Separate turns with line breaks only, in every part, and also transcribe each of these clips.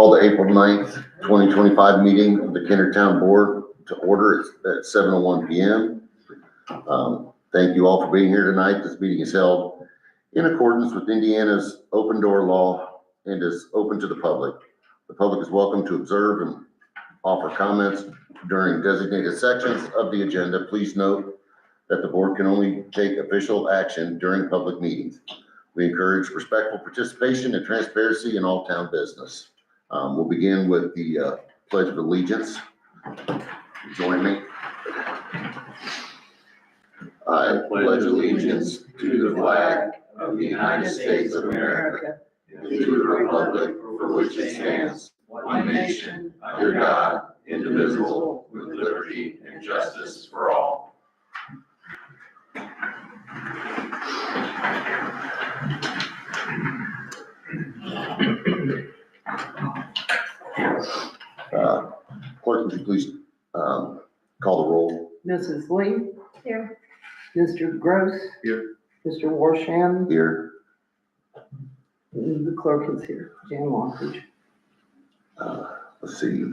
call the April 9th, 2025 meeting of the Kennard Town Board to order at 7:01 p.m. Thank you all for being here tonight. This meeting is held in accordance with Indiana's open door law and is open to the public. The public is welcome to observe and offer comments during designated sections of the agenda. Please note that the board can only take official action during public meetings. We encourage respectful participation and transparency in all town business. We'll begin with the Pledge of Allegiance. Join me. I pledge allegiance to the flag of the United States of America and to the republic for which it stands, one nation, under God, indivisible, with liberty and justice for all. Clerk, would you please call the roll?
Mrs. Lee?
Here.
Mr. Gross?
Here.
Mr. Warsham?
Here.
And the clerk is here, Jan Lockridge.
Let's see.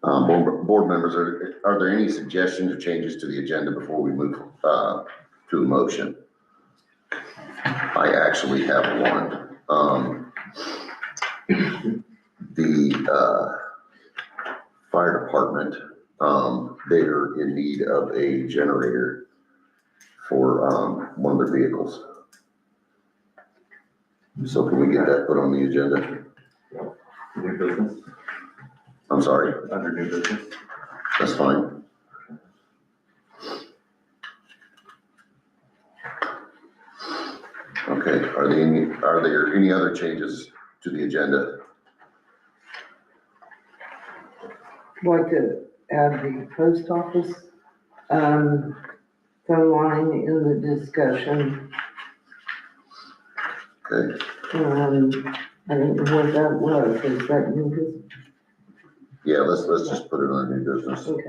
Board members, are there any suggestions or changes to the agenda before we move to a motion? I actually have one. The fire department, they are in need of a generator for one of their vehicles. So can we get that put on the agenda?
New business?
I'm sorry.
Under new business?
That's fine. Okay, are there any other changes to the agenda?
I'd like to add the post office phone line in the discussion.
Okay,
I don't know what that was. Is that new business?
yeah, let's just put it on new business.
Okay.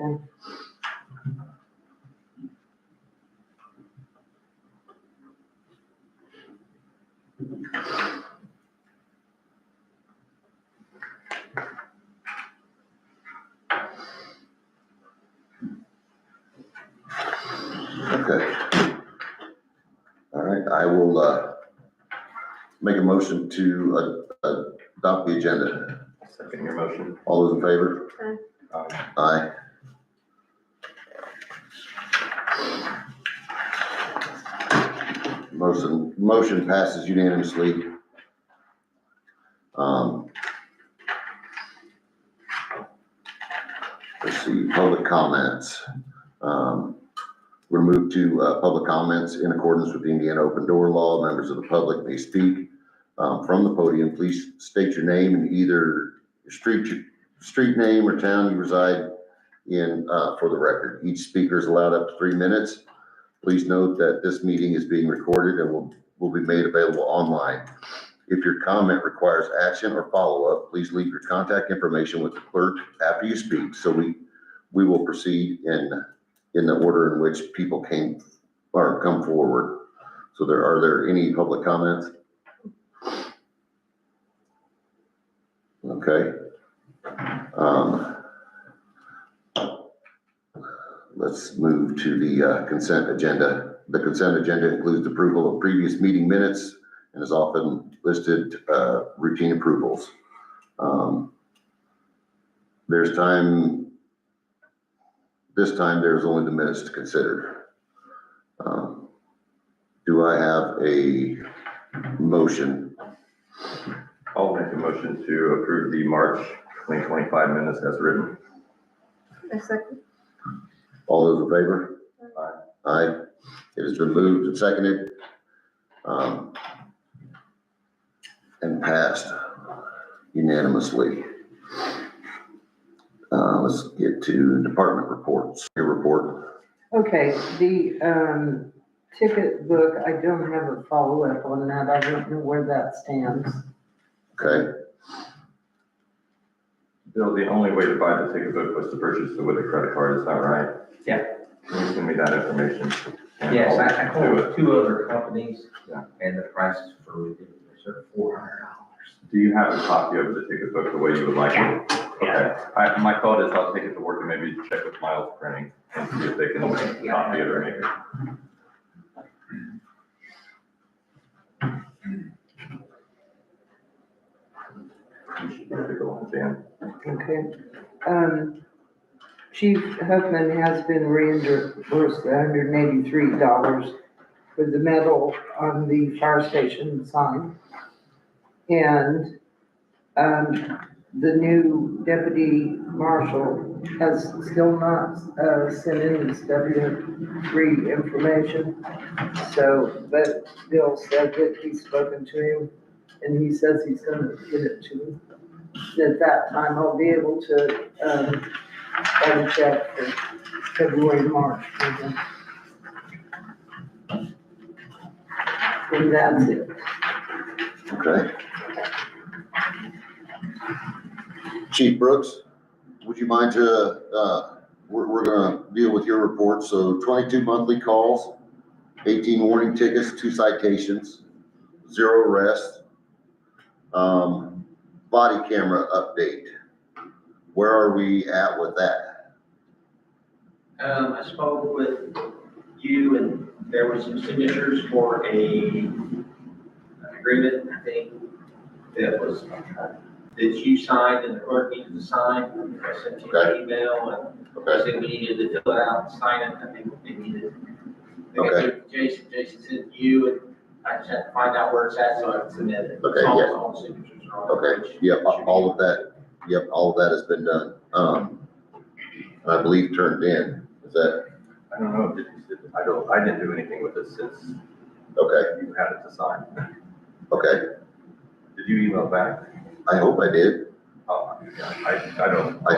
Okay. All right, I will make a motion to adopt the agenda.
Second your motion.
All those in favor? Aye. Motion passes unanimously. Let's see, public comments. We'll move to public comments in accordance with the Indiana open door law. Members of the public may speak from the podium. Please state your name and either street name or town you reside in for the record. Each speaker is allowed up to 3 minutes. Please note that this meeting is being recorded and will be made available online. If your comment requires action or follow-up, please leave your contact information with the clerk after you speak, so we will proceed in the order in which people come forward. So are there any public comments? Okay. Let's move to the consent agenda. The consent agenda includes approval of previous meeting minutes and is often listed routine approvals. This time there's only the minutes to consider. Do I have a motion?
I'll make a motion to approve the March 2025 minutes as written.
A second.
All those in favor?
Aye.
Aye. It has been moved and seconded and passed unanimously. Let's get to department reports. Your report.
Okay, the ticket book, I don't have a follow-up on that. I don't know where that stands.
Okay.
Bill, the only way to buy the ticket book was to purchase it with a credit card, is that right?
Yeah.
Can you send me that information? And
Yes,
I'll
I
do
called
it.
2 other companies, and the prices for ridiculous, they're $400.
Do you have a copy of the ticket book the way you would like it? Okay. My thought is I'll take it to work and maybe check with Miles Printing and see if they can copy it or make it. You should take a look, Dan.
Okay. Chief Huffman has been reimbursed $183 for the metal on the fire station sign. And, the new deputy marshal has still not, sent in his W-3 information. So, but Bill said that he's spoken to him and he says he's gonna get it to him. At that time, I'll be able to, write a check for February, March. And that's it.
Okay. Chief Brooks, would you mind we're gonna deal with your report. So 22 monthly calls, 18 warning tickets, 2 citations, 0 arrests. Body camera update. Where are we at with that?
I spoke with you and there were some signatures for an agreement, I think, that was, that you signed and the clerk needed to sign. I sent you an email and I said we needed to fill it out and sign it. I think they needed.
Okay.
Jason sent you and I just had to find out where it's at so I can submit it.
Okay,
All-
yeah.
all the signatures are on it.
Okay, yep, all of that, all of that has been done. And I believe turned in. Is that,
I don't know, I didn't do anything with this since
okay,
you had it to sign.
okay.
Did you email back?
I hope I did.
Oh, yeah, I don't.
I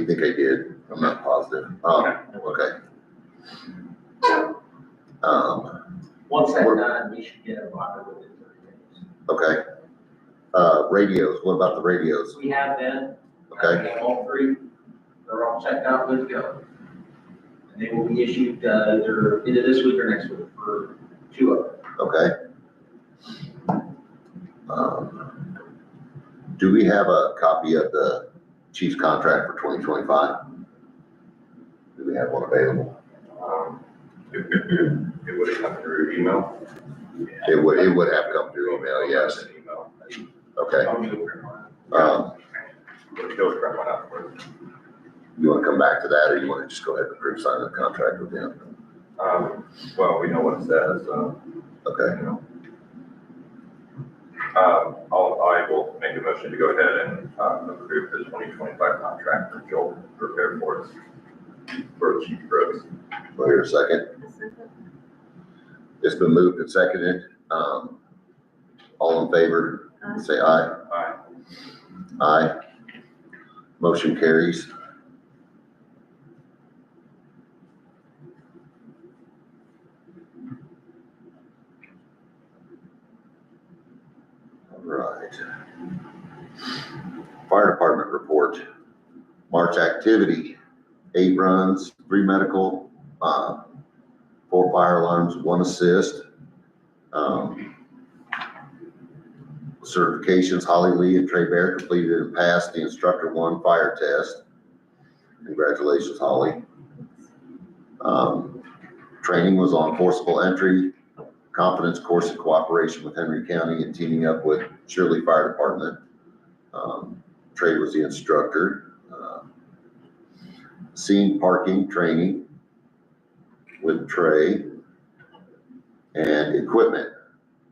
think I did. I'm not positive. Okay.
Once that's
What-
done, we should get a blocker within 30 days.
Okay. Radios, what about the radios?
We have them.
Okay.
We have all 3. They're all checked out, good to go. And they will be issued, either this week or next week for 2 of them.
Okay. Do we have a copy of the chief's contract for 2025? Do we have one available?
It would have come through email.
It would have come through email, yes.
Email.
Okay.
He'll print one out for us.
You want to come back to that, or you want to just go ahead and approve signing the contract with him?
Well, we know what it says,
Okay.
you know. I will make a motion to go ahead and approve the 2025 contract for Joel Repair Force for Chief Brooks.
Do I hear a second? It's been moved and seconded. All in favor, say aye.
Aye.
Aye. Motion carries. All right. Fire department report. March activity, 8 runs, 3 medical, 4 fire alarms, 1 assist. Certifications, Holly Lee and Trey Bear completed and passed the instructor 1 fire test. Congratulations, Holly. Training was on forcible entry, confidence course in cooperation with Henry County and teaming up with Shirley Fire Department. Trey was the instructor. Scene parking training with Trey. And equipment,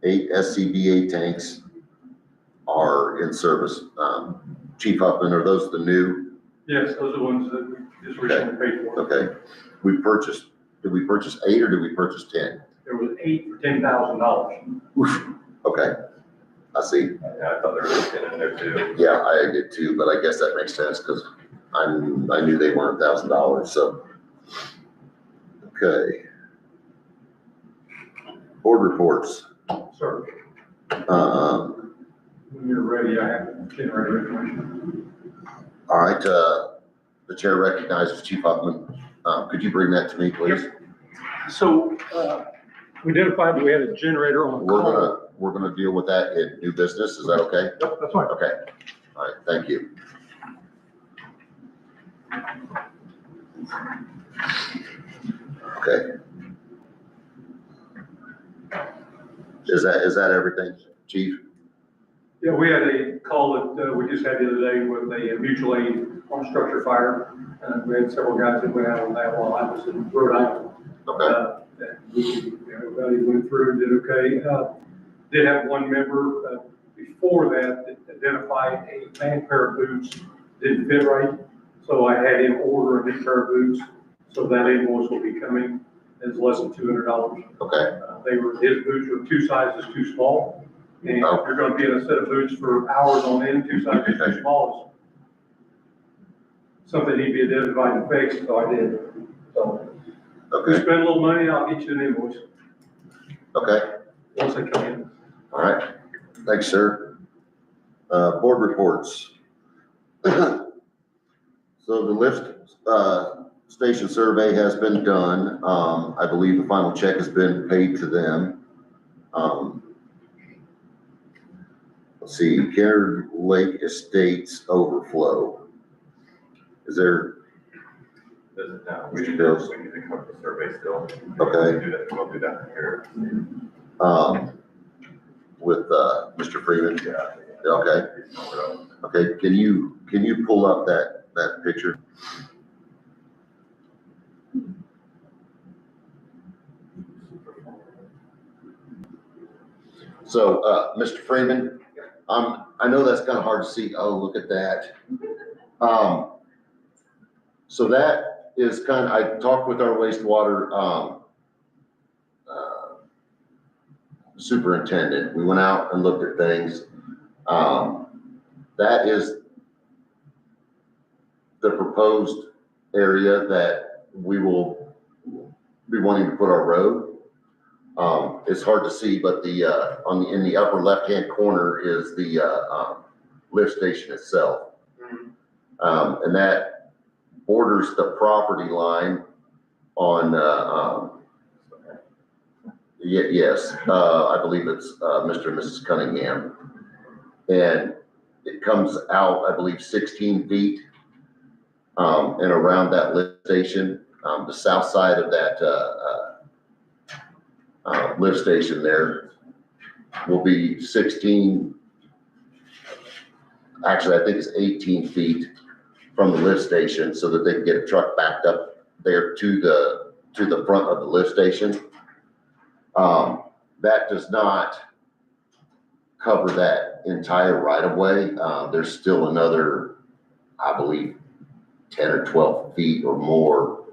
8 SCBA tanks are in service. Chief Huffman, are those the new?
Yes, those are the ones that we just recently paid for.
Okay. Did we purchase 8 or did we purchase 10?
There was 8 for $10,000.
Okay, I see.
Yeah, I thought there was 10 in there too.
Yeah, I did too, but I guess that makes sense because I knew they weren't $1,000, so. Okay. Board reports.
Sir,
When
you're ready, I have generator information.
All right, the chair recognizes Chief Huffman. Could you bring that to me, please?
So, we identified that we had a generator on
We're
call.
gonna, we're gonna deal with that in new business. Is that okay?
Yep, that's fine.
Okay. All right, thank you. Okay. Is that everything, chief?
Yeah, we had a call that we just had the other day with a mutual aid on a structure fire. We had several guys that went out on that while I was in Rhode Island.
Okay,
Everybody went through and did okay. Did have one member before that identified a bad pair of boots didn't fit right. So I had him order a new pair of boots. So that invoice will be coming. It's less than $200.
okay,
His boots were 2 sizes too small. And if you're gonna be in a set of boots for hours on end, 2 sizes too small is something need to be identified and fixed, so I did. So, if you
okay,
spend a little money, I'll get you an invoice
okay.
once they come in.
All right, thanks, sir. Board reports. So the lift, station survey has been done. I believe the final check has been paid to them. Let's see, Kennard Lake Estates overflow. Is there,
No, we
Mr.
need
Bills?
to cover the survey still.
Okay.
We'll do that here.
with, Mr. Freeman?
Yeah.
Okay, okay, can you pull up that picture? So, Mr. Freeman, I know that's kind of hard to see. Oh, look at that. So that is I talked with our wastewater, superintendent. We went out and looked at things. That is the proposed area that we will be wanting to put our road. It's hard to see, but in the upper left-hand corner is the, lift station itself. And that borders the property line on, yes, I believe it's, Mr. and Mrs. Cunningham. And it comes out, I believe, 16 feet, and around that lift station, the south side of that, lift station there will be 16, actually, I think it's 18 feet from the lift station so that they can get a truck backed up there to the front of the lift station. That does not cover that entire right of way. There's still another, I believe, 10 or 12 feet or more,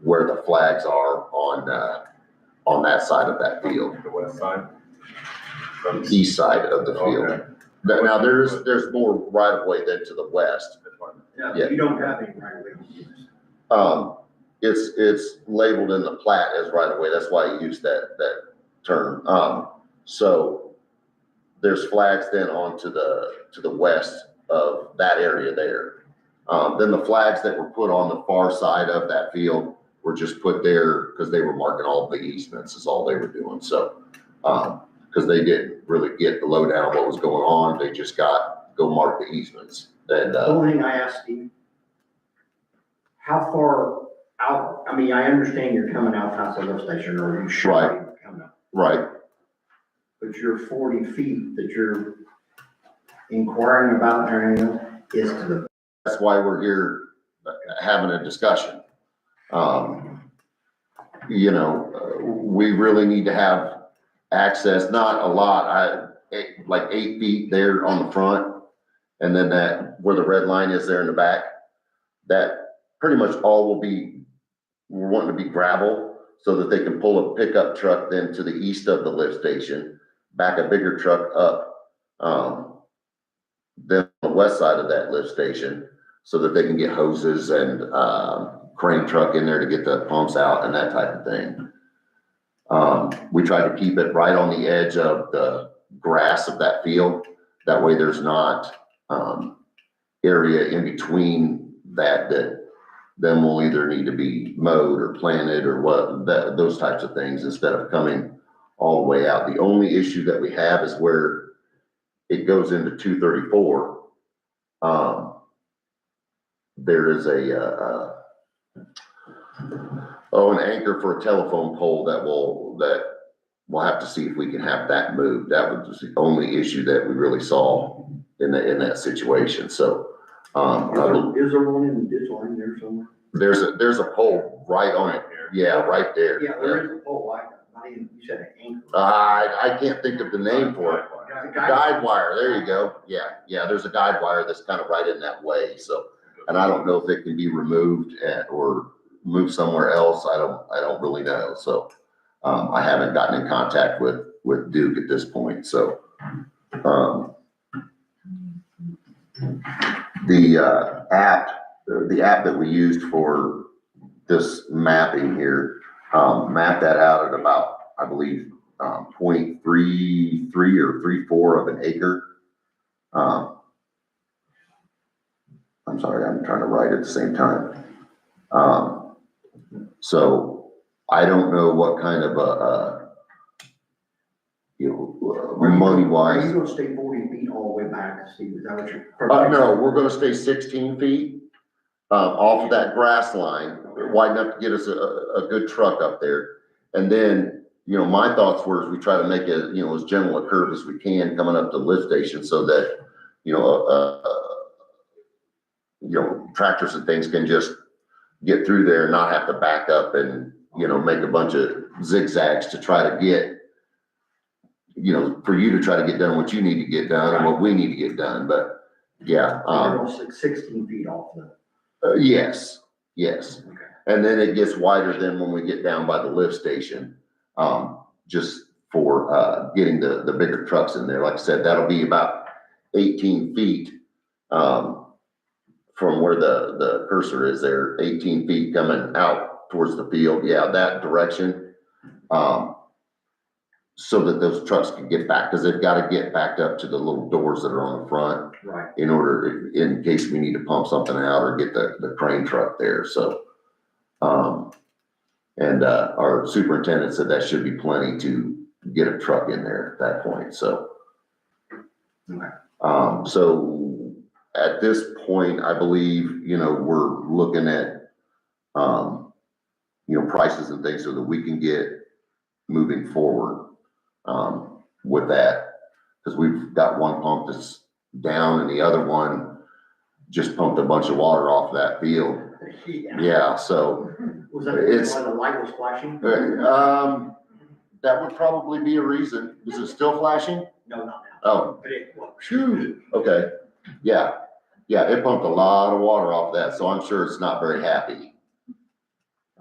where the flags are on that side of that field.
The west side?
East side of the field.
Okay.
Now, there's more right of way than to the west. Yeah.
You don't have any right of way.
It's labeled in the plat as right of way. That's why I use that term. So there's flags then to the west of that area there. Then the flags that were put on the far side of that field were just put there because they were marking all the easements is all they were doing. So, because they didn't really get the lowdown of what was going on, they just go mark the easements. And,
The only thing I asked you, how far out, I mean, I understand you're coming out past the lift station, or you should
Right.
be coming out,
right.
but your 40 feet that you're inquiring about there is to the,
That's why we're here having a discussion. We really need to have access, not a lot, like 8 feet there on the front. And then that, where the red line is there in the back, that pretty much all we're wanting to be gravel so that they can pull a pickup truck then to the east of the lift station, back a bigger truck up, then on the west side of that lift station so that they can get hoses and, crane truck in there to get the pumps out and that type of thing. We try to keep it right on the edge of the grass of that field. That way there's not, area in between that then will either need to be mowed or planted or those types of things instead of coming all the way out. The only issue that we have is where it goes into 234. There is an anchor for a telephone pole that we'll have to see if we can have that moved. That was the only issue that we really saw in that situation. So,
Is there one in this line there somewhere?
there's a pole right on it. Yeah, right there.
Yeah, there is a pole, you said an anchor.
I can't think of the name for it. Guide wire, there you go. Yeah, there's a guide wire that's kind of right in that way, so, and I don't know if it can be removed or moved somewhere else. I don't really know, so, I haven't gotten in contact with Duke at this point, so. The app that we used for this mapping here, mapped that out at about, I believe, 0.33 or 0.34 of an acre. I'm sorry, I'm trying to write at the same time. So I don't know what kind of money
Are
wise.
you gonna stay 40 feet all the way back, Steve? Is that what you're?
No, we're gonna stay 16 feet, off of that grass line, wide enough to get us a good truck up there. And then, my thoughts were, we try to make it, as gentle a curve as we can coming up to the lift station so that, tractors and things can just get through there and not have to back up and, make a bunch of zigzags to try to get, for you to try to get done what you need to get done and what we need to get done. But yeah.
You're almost like 16 feet off the.
Yes.
Okay.
And then it gets wider than when we get down by the lift station, just for, getting the bigger trucks in there. Like I said, that'll be about 18 feet, from where the cursor is there, 18 feet coming out towards the field. Yeah, that direction. So that those trucks can get back, because they've got to get backed up to the little doors that are on the front.
Right.
In case we need to pump something out or get the crane truck there, so. Our superintendent said that should be plenty to get a truck in there at that point, so.
Okay.
So at this point, I believe, we're looking at, prices and things so that we can get moving forward, with that. Because we've got one pump that's down and the other one just pumped a bunch of water off that field. Yeah, so.
Was that
It's-
why the light was flashing?
That would probably be a reason. Is it still flashing?
No, not now.
Oh,
But it was.
phew, okay. Yeah, it pumped a lot of water off that, so I'm sure it's not very happy.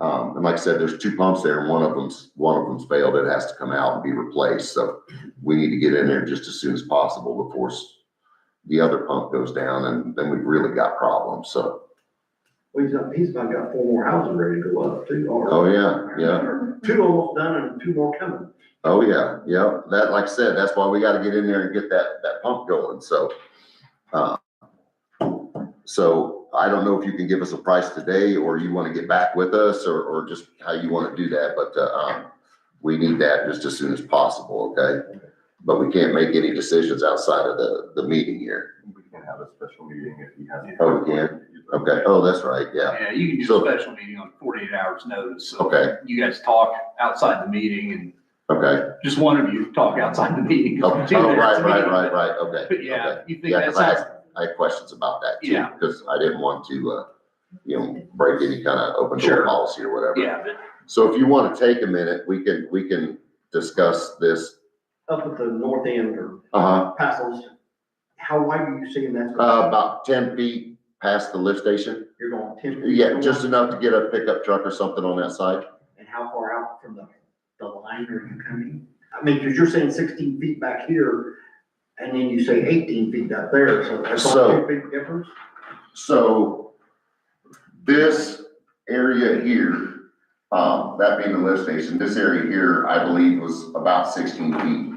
And like I said, there's two pumps there and one of them's failed. It has to come out and be replaced, so we need to get in there just as soon as possible before the other pump goes down, and then we've really got problems, so.
Well, he's about got 4 more houses ready to go up too.
Oh, yeah.
2 almost done and 2 more coming.
Oh, yeah, that, like I said, that's why we gotta get in there and get that pump going, so. So I don't know if you can give us a price today, or you wanna get back with us, or just how you wanna do that, but, we need that just as soon as possible, okay? But we can't make any decisions outside of the meeting here.
We can have a special meeting if he has.
Oh, we can? Okay, oh, that's right, yeah,
Yeah, you can do
So-
a special meeting on 48 hours notice. So
okay,
you guys talk outside the meeting and
okay.
just one of you talk outside the meeting. 'cause
Oh,
we're 2 minutes
right,
a
right,
meeting.
right, right, okay.
But yeah,
okay.
you think
Yeah,
that
'cause I
sounds,
had questions about that too,
Yeah.
because I didn't want to, break any kind of open door
Sure.
policy or whatever.
yeah, but
So if you want to take a minute, we can discuss this.
Up at the north end or past those, how wide are you seeing that's?
About 10 feet past the lift station.
You're going 10 feet?
Yeah, just enough to get a pickup truck or something on that side.
And how far out from the line are you coming? I mean, because you're saying 16 feet back here, and then you say 18 feet up there, so that's
So-
only 2 feet difference?
So this area here, that being the lift station, this area here, I believe was about 16 feet.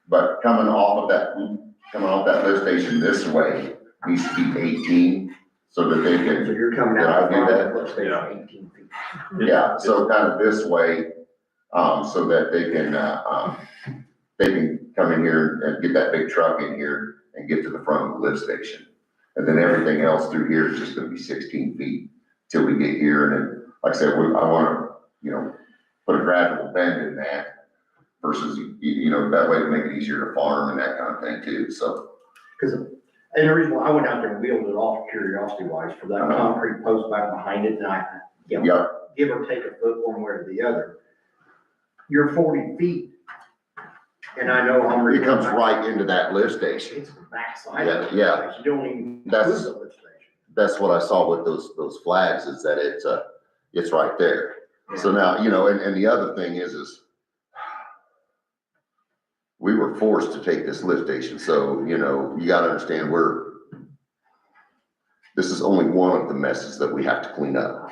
But coming off that lift station this way needs to be 18 so that they
So
can,
you're coming
Did I
out
do
from
that?
the lift station
Yeah.
18 feet.
yeah, so kind of this way, so that they can come in here and get that big truck in here and get to the front of the lift station. And then everything else through here is just gonna be 16 feet till we get here. And then, like I said, I wanna, put a gradual bend in that versus, that way to make it easier to farm and that kind of thing too, so.
And the reason why I went out there and wheeled it off curiosity wise for that concrete post back behind it, and I,
Yeah,
give or take a foot one way or the other. You're 40 feet. And I know I'm.
it comes right into that lift station.
It's the backside of the
Yeah,
lift station. You don't even
That's-
include the lift station.
That's what I saw with those flags, is that it's right there. So now, and the other thing is we were forced to take this lift station, so, you gotta understand this is only one of the messes that we have to clean up.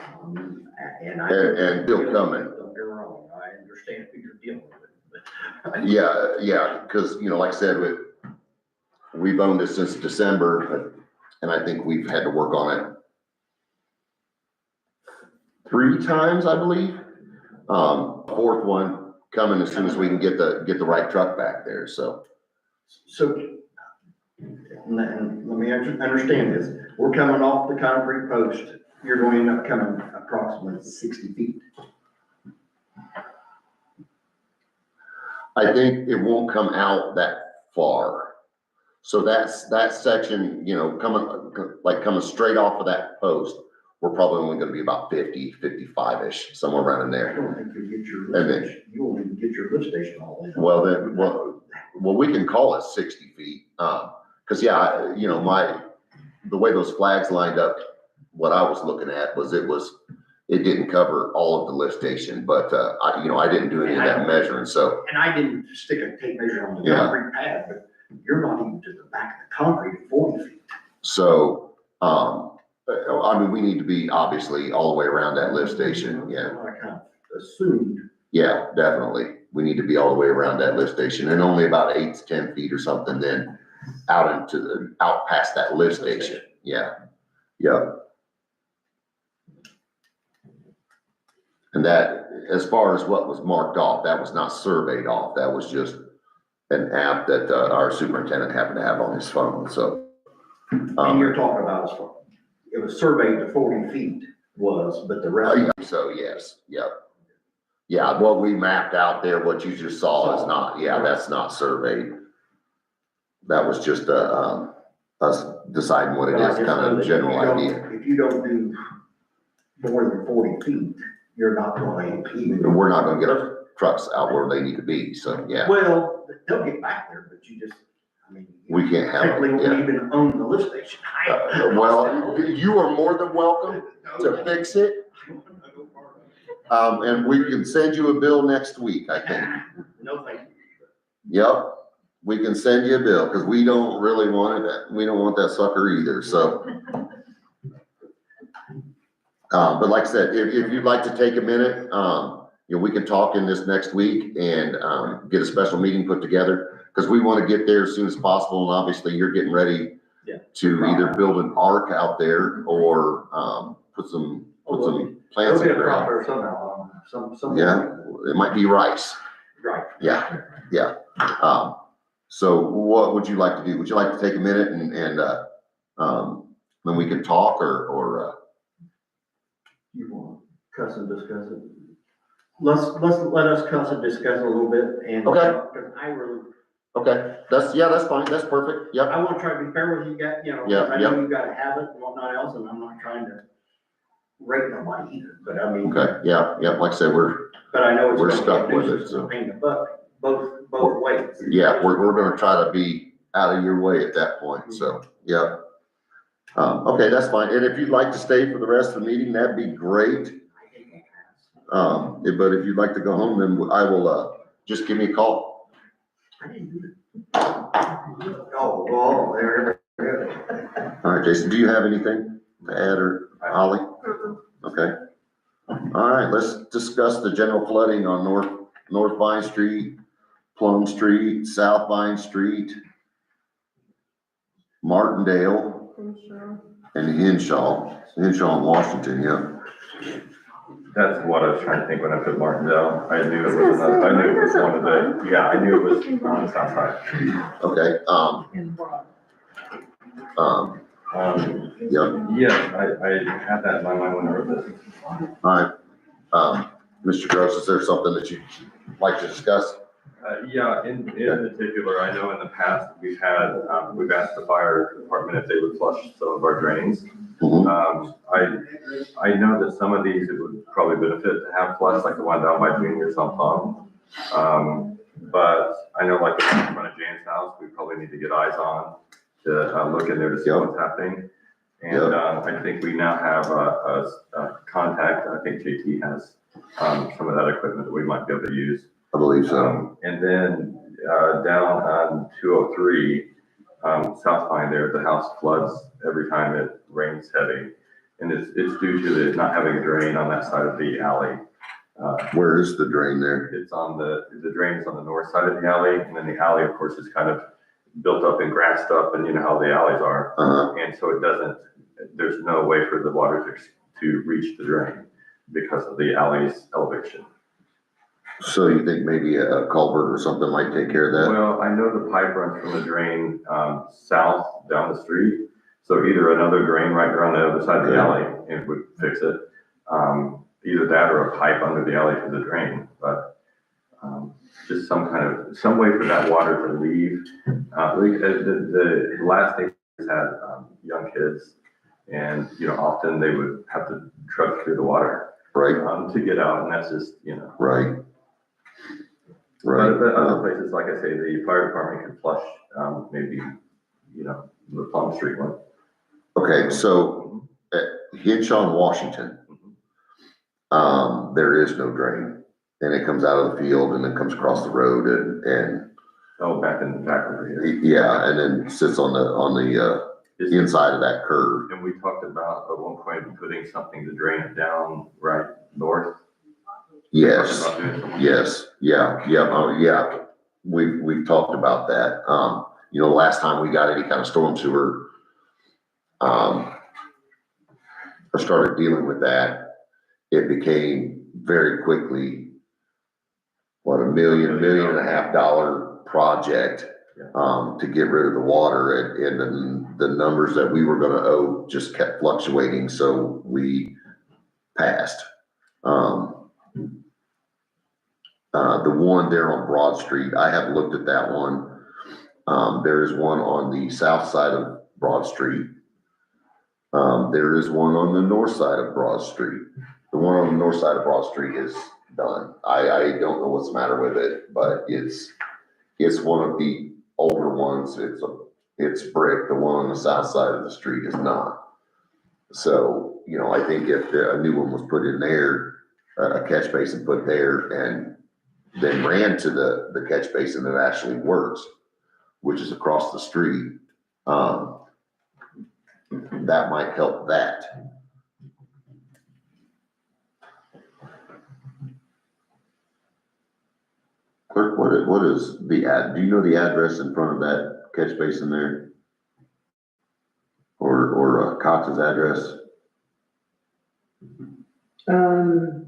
And still coming.
Don't get me wrong, I understand what you're dealing with, but.
Yeah, cause, like I said, we've owned it since December, and I think we've had to work on it 3 times, I believe. Fourth one coming as soon as we can get the right truck back there, so.
So, and let me understand this, we're coming off the concrete post, you're going to end up coming approximately 60 feet.
I think it won't come out that far. So that section, coming straight off of that post, we're probably only gonna be about 50, 55-ish, somewhere around in
I
there.
don't think you'll get your
And
lift
then-
station, you won't even get your lift station all in.
Well, we can call it 60 feet, cause the way those flags lined up, what I was looking at it didn't cover all of the lift station, but, I didn't do any of that measuring, so.
And I didn't stick a tape measure on the
Yeah.
concrete pad, but you're not even to the back of the concrete at 40 feet.
So, we need to be obviously all the way around that lift station, yeah.
I kind of assumed.
Yeah, definitely. We need to be all the way around that lift station, and only about 8 to 10 feet or something then out past that lift station. Yeah, yeah. And that, as far as what was marked off, that was not surveyed off. That was just an app that our superintendent happened to have on his phone, so.
And you're talking about, it was surveyed to 40 feet but the rest.
So, yes, yep. Yeah, what we mapped out there, what you just saw is not, that's not surveyed. That was just, us deciding what it
But I
is,
just
kind
know
of
that
general idea.
If you don't do more than 40 feet, you're not going to even.
We're not gonna get our trucks out where they need to be, so, yeah,
Well, they'll get back there, but you just,
we can't have
technically
it,
won't
yeah.
even own the lift station.
Well, you are more than welcome to fix it, and we can send you a bill next week, I think.
No, thank you.
Yep, we can send you a bill, because we don't really want it, we don't want that sucker either, so. But like I said, if you'd like to take a minute, we can talk in this next week and, get a special meeting put together, because we want to get there as soon as possible, and obviously you're getting ready to either build an ark out there or, put some plants in the ground.
There somehow, some.
Yeah, it might be rice.
Right.
Yeah. So what would you like to do? Would you like to take a minute and then we can talk or?
You want to cuss and discuss it? Let us cuss and discuss a little bit and.
Okay.
Because I really,
Okay, that's fine. That's perfect. Yep.
I want to try to be fair with you guys,
Yeah,
I know you've got to have it and whatnot else, and I'm not trying to rate nobody either, but I mean.
Okay, yeah, like I said,
But I know it's.
we're
gonna be
stuck
a
with it,
nuisance,
so.
a pain in the butt, both ways.
we're gonna try to be out of your way at that point, so, yeah. Okay, that's fine. And if you'd like to stay for the rest of the meeting, that'd be great. But if you'd like to go home, then I will, just give me a call.
I didn't do it. Oh, there.
All right, Jason, do you have anything to add, or Holly? Okay. All right, let's discuss the general flooding on North Vine Street, Plum Street, South Vine Street, Martindale, and Henshaw and Washington, yeah.
That's what I was trying to think when I put Martindale. I knew it
I
was
was gonna
another, I
say,
knew it was
mine
one of
doesn't
the, yeah, I knew it was on the south side.
Okay,
in Broad.
yeah,
Yes, I had that in my mind when I wrote this.
all right. Mr. Gross, is there something that you'd like to discuss?
Yeah, in particular, I know in the past, we've asked the fire department if they would flush some of our drains.
Mhm.
I know that some of these, it would probably benefit to have flush, like the one down by Junior's on Palm. But I know like the one in front of Jane's house, we probably need to get eyes on to look in there to see what's happening. And I think we now have a contact, I think JT has some of that equipment that we might be able to use.
I believe so.
And then down on 203, South Pine there, the house floods every time it rains heavy. And it's due to it not having a drain on that side of the alley.
Where is the drain there?
It's on the drain is on the north side of the alley, and then the alley, of course, is kind of built up and grassed up, and you know how the alleys are. And so there's no way for the water to reach the drain because of the alley's elevation.
So you think maybe a culvert or something might take care of that?
Well, I know the pipe runs from the drain south down the street. So either another drain right there on the other side of the alley, it would fix it. Either that or a pipe under the alley to the drain, but just some way for that water to leave. The last neighbors had young kids, and often they would have to trudge through the water,
Right.
to get out, and that's just
Right. Right.
But other places, like I say, the fire department can flush, maybe the Plum Street one.
Okay, so at Hinshaw, Washington, there is no drain, and it comes out of the field and then comes across the road and
Back over here.
yeah, and then sits on the inside of that curve.
And we talked about at one point putting something to drain it down right north.
Yes,
Talking about doing something.
yes, yeah. We've talked about that. The last time we got any kind of storm sewer, I started dealing with that. It became very quickly, $1 million and a half project, to get rid of the water, and then the numbers that we were gonna owe just kept fluctuating, so we passed. The one there on Broad Street, I have looked at that one. There is one on the south side of Broad Street. There is one on the north side of Broad Street. The one on the north side of Broad Street is done. I don't know what's the matter with it, but it's one of the older ones. It's brick. The one on the south side of the street is not. So, I think if a new one was put in there, a catch basin put there and then ran to the catch basin that actually works, which is across the street, that might help that. Clerk, what is do you know the address in front of that catch basin there? Or Cox's address, or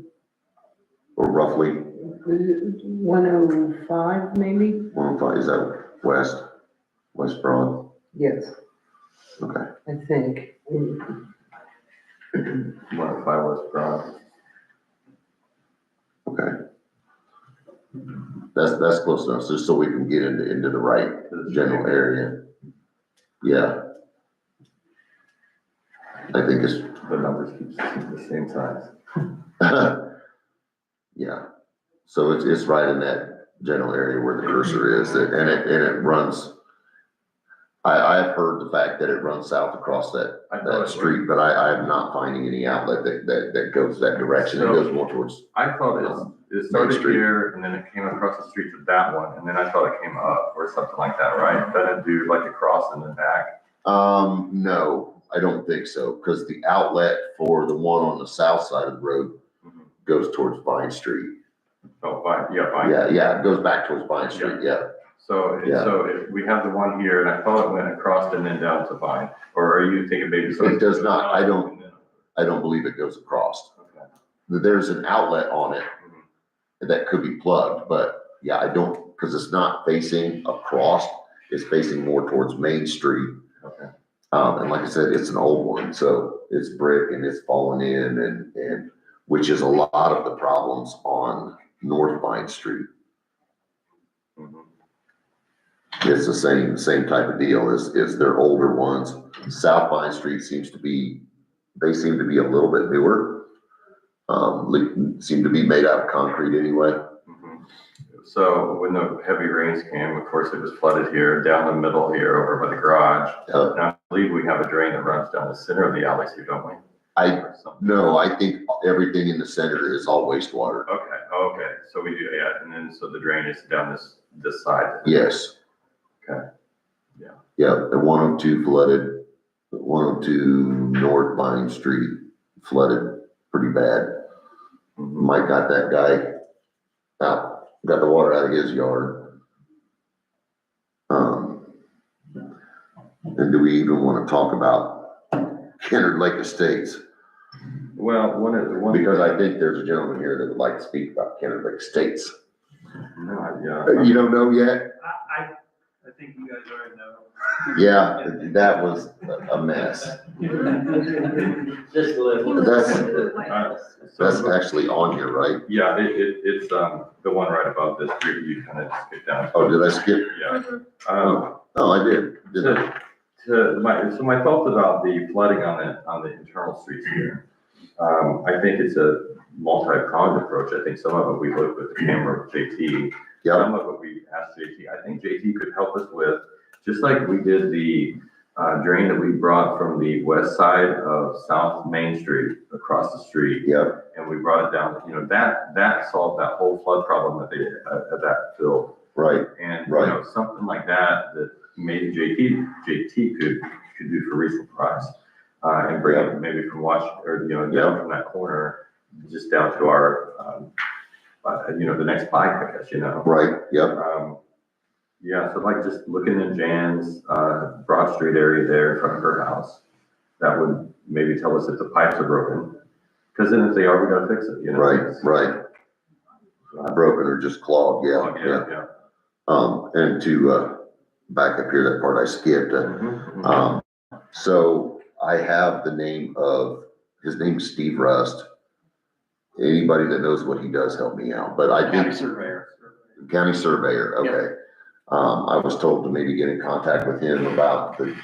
roughly?
105 maybe?
105, is that West Broad?
Yes,
Okay.
I think.
105 West Broad.
Okay. That's close enough, just so we can get into the right general area. Yeah. I think it's,
The numbers keep the same size.
yeah. So it's right in that general area where the cursor is, and it runs. I've heard the fact that it runs south across that street, but I am not finding any outlet that goes that direction. It goes more towards.
I thought it started here and then it came across the street to that one, and then I thought it came up or something like that, right? Then it'd do like a cross and then back.
No, I don't think so, because the outlet for the one on the south side of the road goes towards Vine Street.
Oh, fine, yeah, fine.
Yeah, it goes back towards Vine Street, yeah.
So if we have the one here, and I thought it went across and then down to Vine, or are you thinking maybe?
It does not, I don't believe it goes across.
Okay.
there's an outlet on it that could be plugged, but yeah, I don't, because it's not facing across, it's facing more towards Main Street.
Okay.
And like I said, it's an old one, so it's brick and it's fallen in and which is a lot of the problems on North Vine Street.
Mhm.
It's the same type of deal as their older ones. South Vine Street seem to be a little bit newer. Seem to be made out of concrete anyway.
Mhm. So when the heavy rains came, of course, it was flooded here, down the middle here, over by the garage.
Yeah.
And I believe we have a drain that runs down the center of the alleys here, don't we? Or something.
No, I think everything in the center is all wastewater.
Okay, so we do, yeah, and then, so the drain is down this side.
Yes.
Okay. Yeah.
Yeah, the 102 flooded, 102 North Vine Street flooded pretty bad.
Mhm.
Mike got that guy out, got the water out of his yard. And do we even want to talk about Kennard Lake Estates?
Well, one.
Because I think there's a gentleman here that would like to speak about Kennard Lake Estates.
No, yeah.
You don't know yet?
I think you guys already know.
Yeah, that was a mess.
Just a little.
That's actually on here, right?
Yeah, it's, the one right above this street, you kind of skip down.
Oh, did I skip?
Yeah.
Oh, I did.
So my thoughts about the flooding on the internal streets here. I think it's a multi-pronged approach. I think some of it we looked with the camera with JT.
Yeah,
Some of it we asked JT. I think JT could help us with, just like we did the drain that we brought from the west side of South Main Street across the street.
yeah,
And we brought it down, that solved that whole flood problem that they, that filled.
right,
And,
Right.
something like that maybe JT could do for reasonable price. And bring it maybe from down from that corner, just down to our, the next bike, I guess,
right, yep,
Yeah, so like just looking at Jan's, Broad Street area there in front of her house, that would maybe tell us if the pipes are broken. Cause then if they are, we gotta fix it,
right. Broken or just clogged, yeah.
Yeah.
And to, back up here, that part I skipped,
Mhm.
so I have the name of, his name's Steve Rust. Anybody that knows what he does, help me out, but I
County
think,
surveyor.
county surveyor, okay. I was told to maybe get in contact with him about the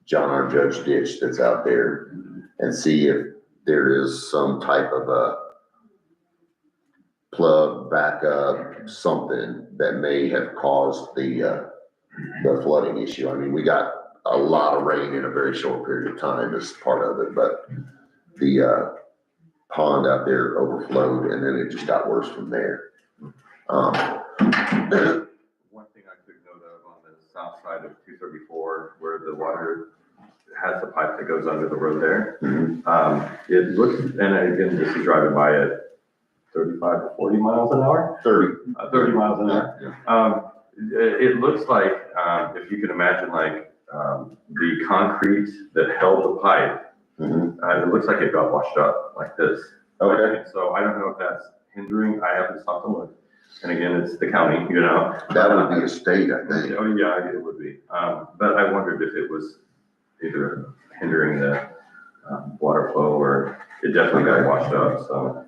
John R. Judge ditch that's out there and see if there is some type of a plug, backup, something that may have caused the flooding issue. I mean, we got a lot of rain in a very short period of time as part of it, but the pond out there overflowed and then it just got worse from there.
One thing I took note of on the south side of 234, where the water has the pipe that goes under the road there. It looks, and again, this is driving by at 35 to 40 miles an hour. 30 miles an hour. It looks like, if you can imagine, like, the concrete that held the pipe, it looks like it got washed up like this.
Okay.
So I don't know if that's hindering. I haven't stopped to look. And again, it's the county,
That would be a state, I think.
Oh, yeah, it would be. But I wondered if it was either hindering the water flow or it definitely got washed up, so,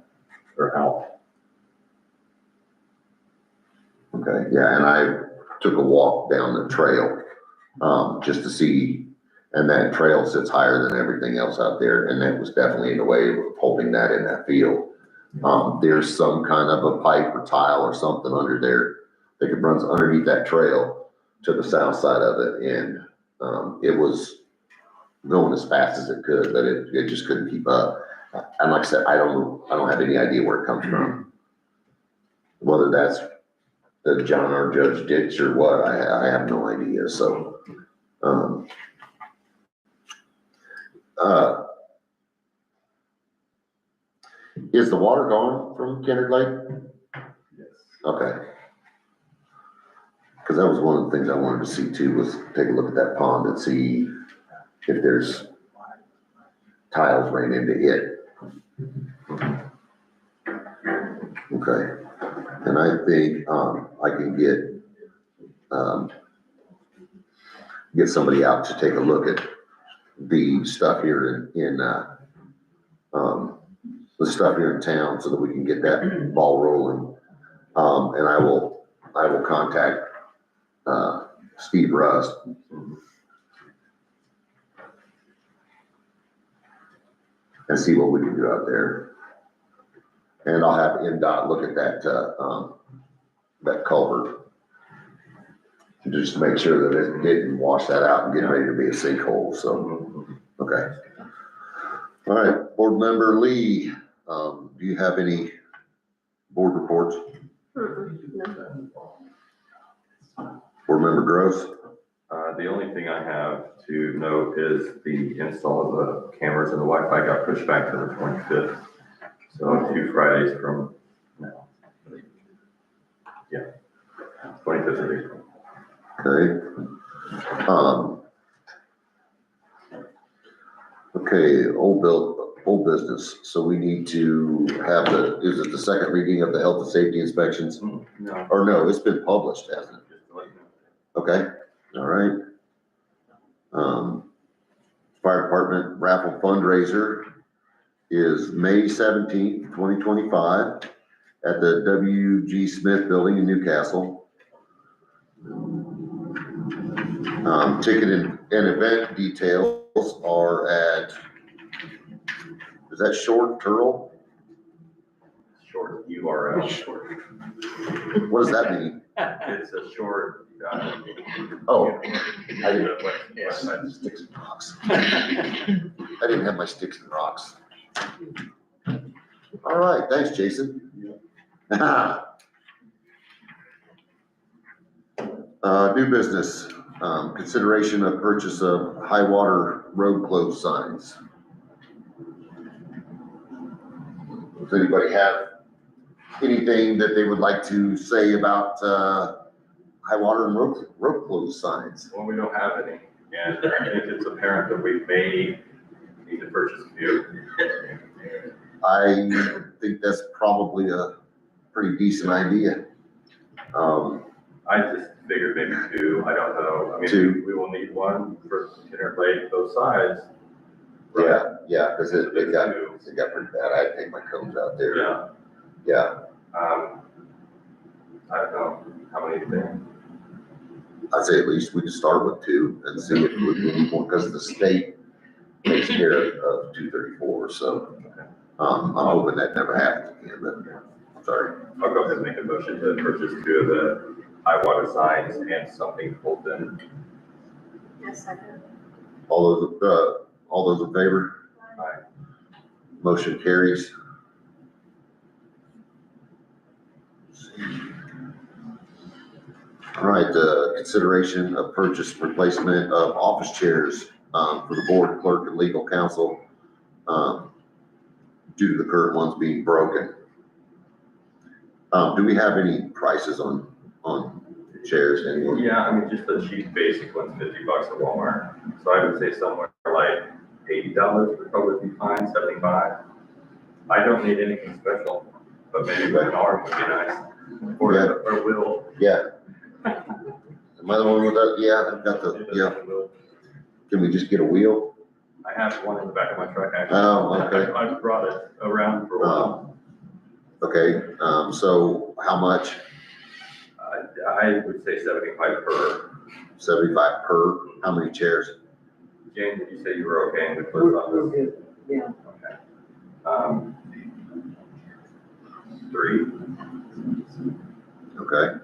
or out.
Okay, yeah, and I took a walk down the trail, just to see, and that trail sits higher than everything else out there, and that was definitely in the way of holding that in that field. There's some kind of a pipe or tile or something under there that could run underneath that trail to the south side of it, and, it was going as fast as it could, but it just couldn't keep up. And like I said, I don't have any idea where it comes from. Whether that's the John R. Judge ditch or what, I have no idea, so, is the water gone from Kennard Lake?
Yes.
Okay. Cause that was one of the things I wanted to see too, was take a look at that pond and see if there's tiles ran into it. Okay, and I think, I can get somebody out to take a look at the stuff here the stuff here in town so that we can get that ball rolling. And I will contact, Steve Rust. And see what we can do out there. And I'll have NDOT look at that culvert. Just to make sure that it didn't wash that out and get ready to be a sinkhole, so, okay. All right, Board Member Lee, do you have any board reports?
No.
Board Member Gross?
The only thing I have to note is the install of the cameras and the Wi-Fi got pushed back to the 25th. So 2 Fridays from now. Yeah, 25th of April.
Okay. Okay, old business. So we need to have is it the second reading of the health and safety inspections?
No.
Or no, it's been published, hasn't it?
Just to let you know.
Okay, all right. Fire Department raffle fundraiser is May 17th, 2025 at the W.G. Smith Building in Newcastle. Ticket and event details are at, is that Short Turtle?
Short URL. Short.
What does that mean?
It's a short.
Oh, I didn't have sticks and rocks. I didn't have my sticks and rocks. All right, thanks, Jason. New business, consideration of purchase of high water road closed signs. Does anybody have anything that they would like to say about, high water and road closed signs?
Well, we don't have any, and I think it's apparent that we may need to purchase a few.
I think that's probably a pretty decent idea.
I just figured maybe 2, I don't know. I mean,
2.
we will need one for Kennard Lake, both sides.
Yeah, because it got pretty bad. I had to take my cones out there.
Yeah.
Yeah,
I don't know, how many do you think?
I'd say at least we could start with 2 and see if we need more, because the state takes care of 234, so, I'm hoping that never happens again, but, sorry.
I'll go ahead and make a motion to purchase 2 of the high water signs and something Fulton.
Yes, second.
All those in favor?
Aye.
Motion carries. All right, consideration of purchase replacement of office chairs, for the board, clerk, and legal counsel, due to the current ones being broken. Do we have any prices on chairs anymore?
Yeah, I mean, just the cheap basic one's $50 at Walmart. So I would say somewhere like $80 would probably be fine, 75. I don't need anything special, but maybe an arm would be nice. Or wheel.
Yeah. Am I the one with that? Yeah, I've got the, yeah. Can we just get a wheel?
I have one in the back of my truck, actually.
Oh, okay.
I've brought it around for a while.
Okay, so how much?
I would say 75 per.
75 per? How many chairs?
Jane, did you say you were okay with
We're
those?
good, yeah.
Okay. 3.
Okay,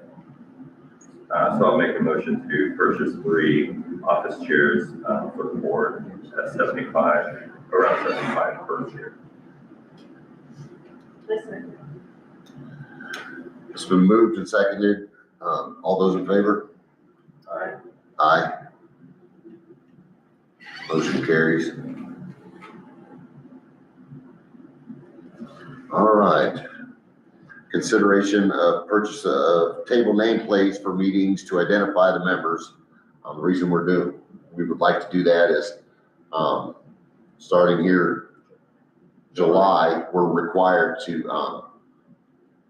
So I'll make a motion to purchase 3 office chairs for the board at 75, around 75 per chair.
Listen.
it's been moved and seconded. All those in favor?
Aye.
Aye. Motion carries. All right. Consideration of purchase of table nameplates for meetings to identify the members. The reason we would like to do that is, starting here July, we're required to,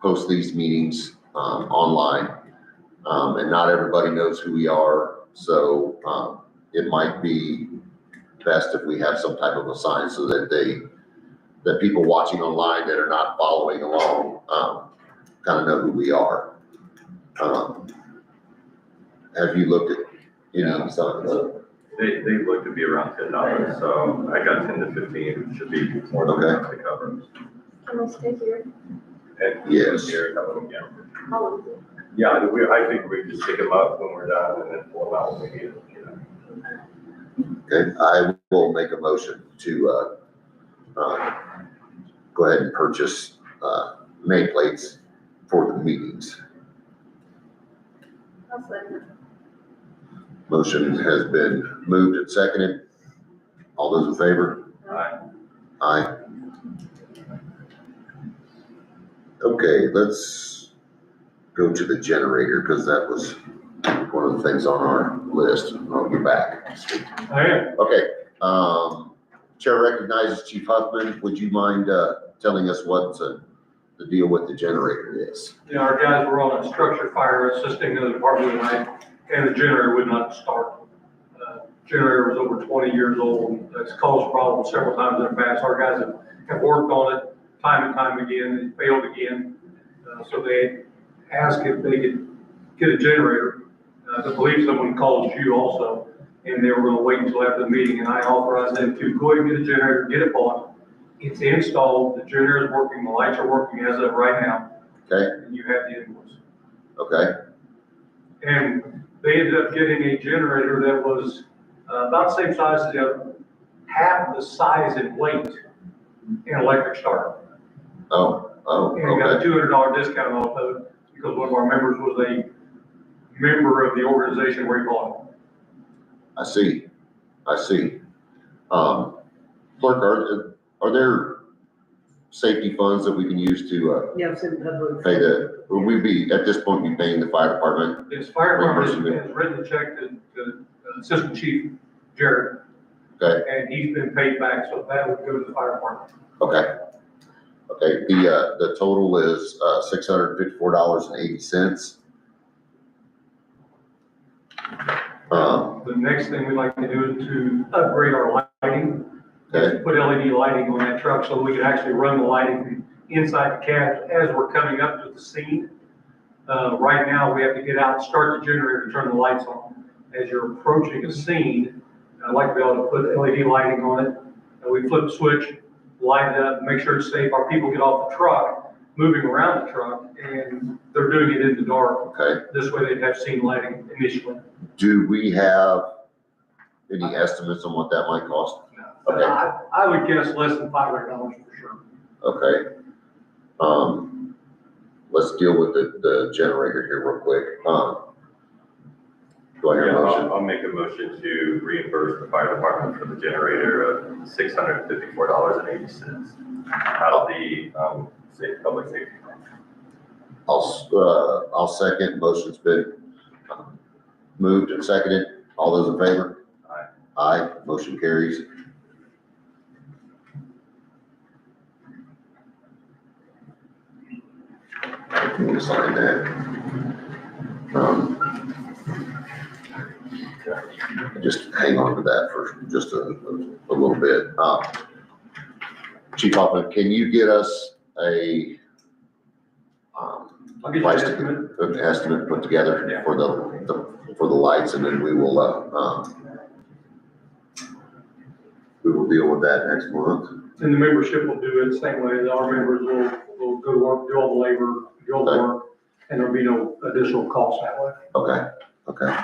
post these meetings, online. And not everybody knows who we are, so, it might be best if we have some type of a sign so that that people watching online that are not following along, kind of know who we are. Have you looked at any signs?
They look to be around $10, so I got 10 to 15, should be more than enough to cover.
Can I stay here?
And
Yes.
here, have them, yeah.
How long is it?
Yeah, I think we just pick them up when we're done and then pull them out when we need them, you know.
Okay, I will make a motion to, go ahead and purchase, nameplates for the meetings.
I'll second.
Motion has been moved and seconded. All those in favor?
Aye.
Aye. Okay, let's go to the generator, because that was one of the things on our list. Oh, you're back.
I am.
Okay, Chair recognizes Chief Huffman. Would you mind, telling us what the deal with the generator is?
Yeah, our guys were on a structure fire assisting the department tonight, and the generator would not start. Generator was over 20 years old. That's caused problems several times in the past. Our guys have worked on it time and time again, and failed again. So they asked if they could get a generator. I believe someone called you also, and they were gonna wait until after the meeting, and I authorized them to go ahead and get a generator, get it bought. It's installed, the generator is working, the lights are working as of right now.
Okay.
And you have the invoice.
Okay,
And they ended up getting a generator that was about the same size as the other, half the size and weight, and electric start.
oh,
And got a
okay,
$200 discount off of it, because one of our members was a member of the organization where he bought it.
I see. Clerk, are there safety funds that we can use to,
Yes, in public.
pay will we be, at this point, be paying the fire department?
His fire department
Reimbursement.
has written a check to Assistant Chief Jared,
Okay,
and he's been paid back, so that would go to the fire department.
okay. Okay, the total is, $654.80.
The next thing we'd like to do is to upgrade our lighting.
Okay.
Put LED lighting on that truck so we can actually run the lighting from inside the cab as we're coming up to the scene. Right now, we have to get out, start the generator, turn the lights on. As you're approaching a scene, I'd like to be able to put LED lighting on it. We flip the switch, light it up, make sure it's safe. Our people get off the truck, moving around the truck, and they're doing it in the dark.
Okay,
This way they'd have scene lighting initially.
do we have any estimates on what that might cost? Okay.
I would guess less than $500 for sure.
Okay. Let's deal with the generator here real quick. Do I hear a
Yeah,
motion?
I'll make a motion to reimburse the fire department for the generator of $654.80 out of the, public safety fund.
I'll second. Motion's been moved and seconded. All those in favor?
Aye.
Aye, motion carries. We'll sign that. Just hang on to that for just a little bit. Chief Hoffman, can you get us a
I'll get you an
price,
estimate.
an estimate put together
Yeah.
for the lights, and then we will deal with that next month.
And the membership will do it the same way. Our members will go to work, do all the labor, do all the
Okay.
work, and there'll be no additional cost that way.
Okay, okay.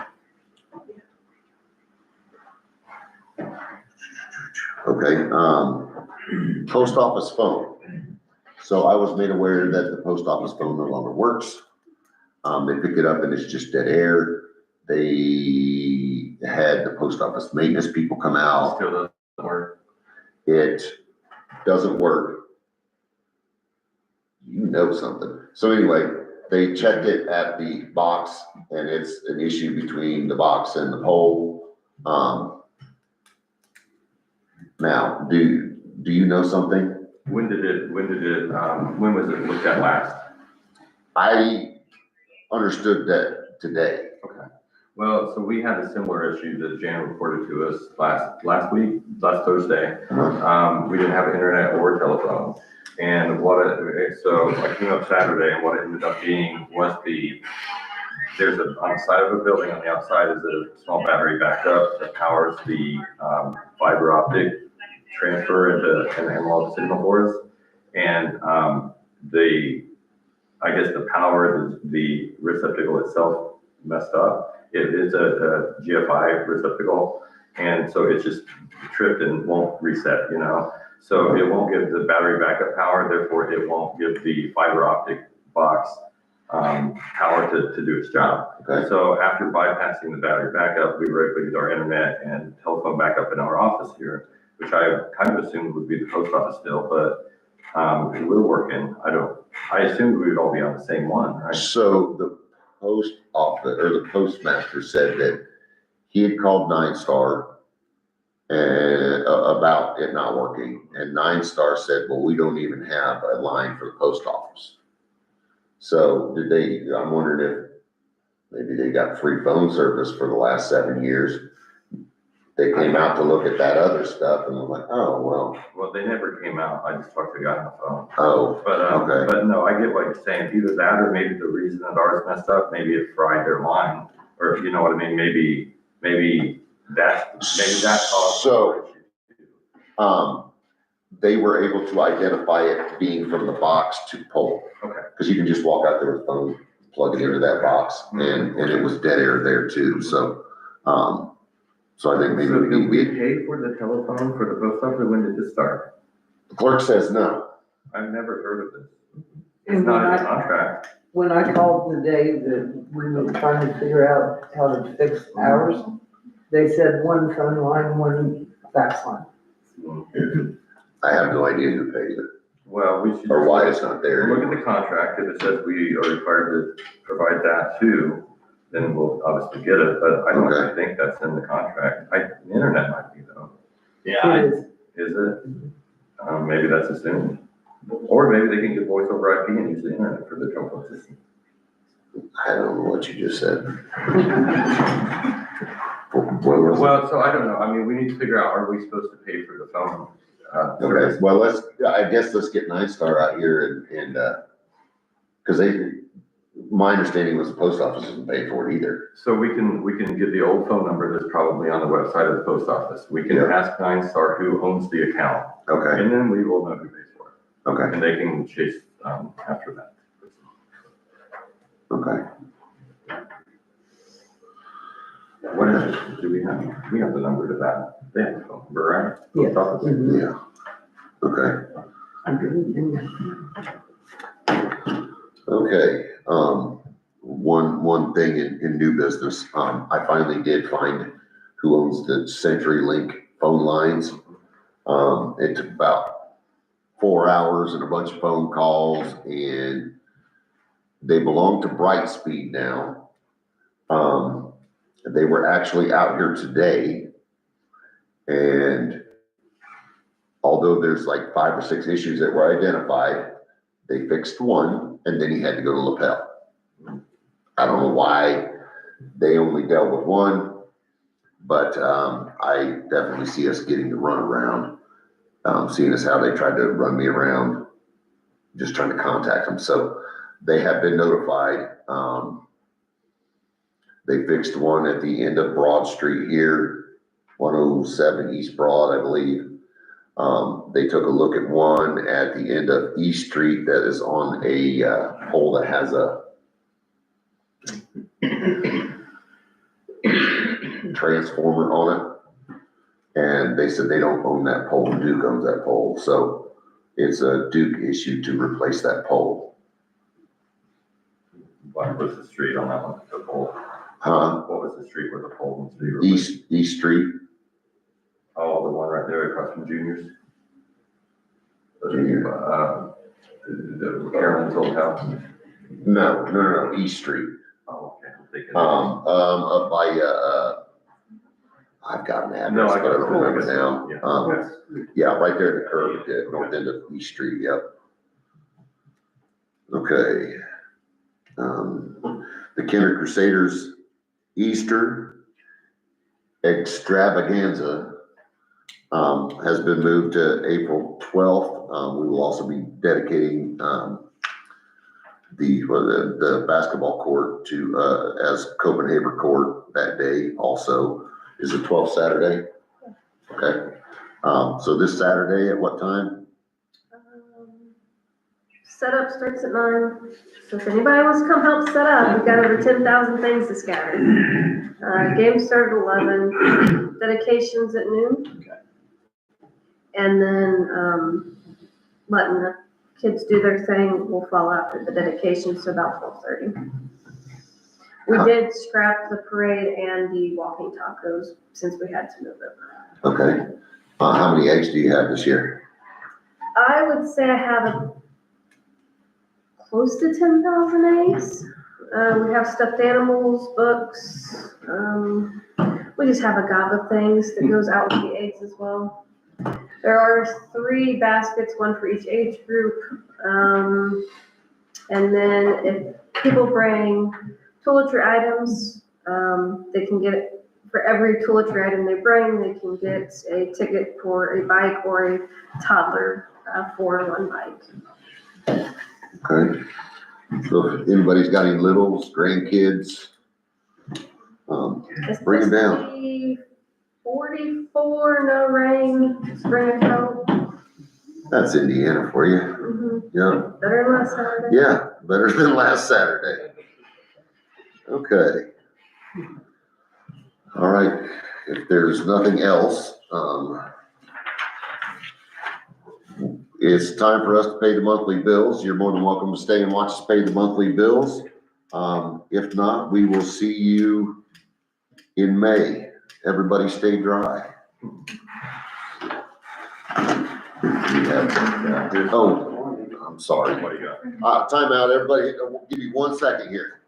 Okay, post office phone. So I was made aware that the post office phone no longer works. They pick it up and it's just dead air. They had the post office maintenance people come out.
Still doesn't work.
It doesn't work. You know something. So anyway, they checked it at the box and it's an issue between the box and the pole. Now, do you know something?
When was it looked at last?
I understood that today.
Well, so we had a similar issue that Jan reported to us last Thursday. We didn't have internet or telephone. And so I came up Saturday, and what it ended up being was on the side of a building on the outside is a small battery backup that powers the fiber optic transfer into an analog signal for us. And I guess the power, the receptacle itself messed up. It is a GFI receptacle, and so it's just tripped and won't reset, So it won't give the battery backup power, therefore it won't give the fiber optic box power to do its job.
Okay.
So after bypassing the battery backup, we were able to get our internet and telephone backup in our office here, which I kind of assumed would be the post office still, but we're working. I assumed we would all be on the same one, right?
So the post office, or the postmaster said that he had called Nine Star and about it not working. And Nine Star said, well, we don't even have a line for the post office. So I'm wondering if maybe they got free phone service for the last 7 years. They came out to look at that other stuff and I'm like, oh, well.
Well, they never came out. I just talked to a guy on the phone.
Oh, okay.
But no, I get what you're saying. Either that or maybe the reason that ours messed up, maybe it fried their line, or you know what I mean? Maybe that caused.
So, they were able to identify it being from the box to pole.
Okay.
Because you can just walk out there with a phone, plug it into that box, and it was dead air there too. So, so I think maybe
So did we
we
pay for the telephone for the post office? When did this start?
the clerk says no.
I've never heard of this.
And
It's not in the contract.
when I called the day that we were trying to figure out how to fix ours, they said one phone line, one fax line.
I have no idea who paid it
Well, we should.
or why it's not there.
Look at the contract. If it says we are required to provide that too, then we'll obviously get it, but I don't
Okay.
think that's in the contract. The internet might be though.
It is.
Is it? Maybe that's assumed. Or maybe they can get voice over IP and use the internet for the telephone system.
I don't know what you just said. What was it?
Well, so I don't know. I mean, we need to figure out, are we supposed to pay for the phone?
Okay, well, I guess let's get Nine Star out here and, cause my understanding was the post office doesn't pay for it either.
So we can get the old phone number that's probably on the website of the post office. We can
Yeah.
ask Nine Star who owns the account,
Okay,
and then we will know who pays for it.
okay,
And they can chase, after that.
okay.
What is it? Do we have the number to that? They have the phone number, right?
Yes.
Post office.
Mhm.
Yeah, okay. Okay, one thing in new business, I finally did find who owns the CenturyLink phone lines. It took about 4 hours and a bunch of phone calls, and they belong to Brightspeed now. They were actually out here today, and although there's like 5 or 6 issues that were identified, they fixed one, and then he had to go to lapel. I don't know why they only dealt with one, but I definitely see us getting the run around, seeing as how they tried to run me around, just trying to contact them. So they have been notified. They fixed one at the end of Broad Street here, 107 East Broad, I believe. They took a look at one at the end of East Street that is on a pole that has a transformer on it. And they said they don't own that pole, Duke owns that pole. So it's a Duke issue to replace that pole.
What was the street on that one, the pole? What was the street where the pole was to be replaced?
East Street.
Oh, the one right there across from Junior's?
Junior.
The Carolyn's old house?
No, East Street.
Oh, okay. I'm thinking-
Up by, I've got an address,
No, I
but I
got
don't remember now.
Yeah.
Yeah, right there at the curve, at the north end of East Street, yep. Okay. The Kennard Crusaders Easter Extravaganza has been moved to April 12th. We will also be dedicating the basketball court to as Copenhagen Court that day. Also, is the 12th Saturday? Okay. So this Saturday at what time?
Setup starts at 9, so if anybody wants to come help set up, we've got over 10,000 things to scatter. Games start at 11, dedications at noon.
Okay.
And then, letting the kids do their thing will fall after the dedications to about 12:30. We did scrap the parade and the walking tacos since we had to move it.
Okay. How many eggs do you have this year?
I would say I have close to 10,000 eggs. We have stuffed animals, books. We just have a gob of things that goes out with the eggs as well. There are 3 baskets, one for each age group. And then if people bring toiletry items, they can get it for every toiletry item they bring. They can get a ticket for a bike or a toddler for one bike.
Okay. So if anybody's got any littles, grandkids,
It's
bring them
supposed to
down.
be 44, no rain, spring and cold.
That's Indiana for you. Yeah.
Better than last Saturday.
Yeah, better than last Saturday. Okay. All right, if there's nothing else, it's time for us to pay the monthly bills. You're more than welcome to stay and watch us pay the monthly bills. If not, we will see you in May. Everybody stay dry. Oh, I'm sorry.
What do you got?
Time out, everybody. We'll give you 1 second here.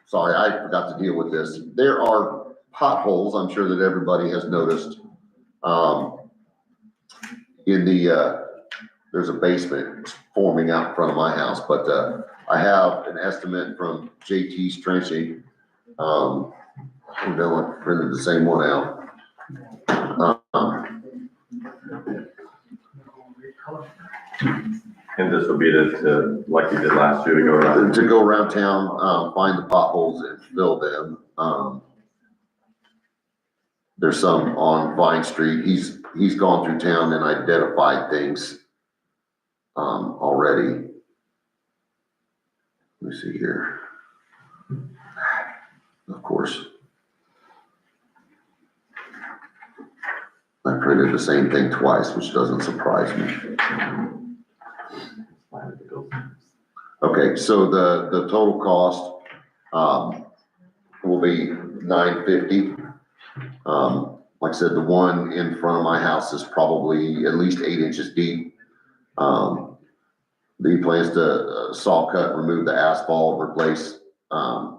Sorry, I forgot to deal with this. There are potholes, I'm sure that everybody has noticed. In the, there's a basement forming out in front of my house, but, I have an estimate from JT's Trenching. I printed the same one out.
And this will be to, like you did last year, to go around.
To go around town, find the potholes and fill them. There's some on Vine Street. He's gone through town and identified things, already. Let me see here. Of course. I printed the same thing twice, which doesn't surprise me. Okay, so the total cost, will be $950. Like I said, the one in front of my house is probably at least 8 inches deep. He plans to saw cut, remove the asphalt, replace, and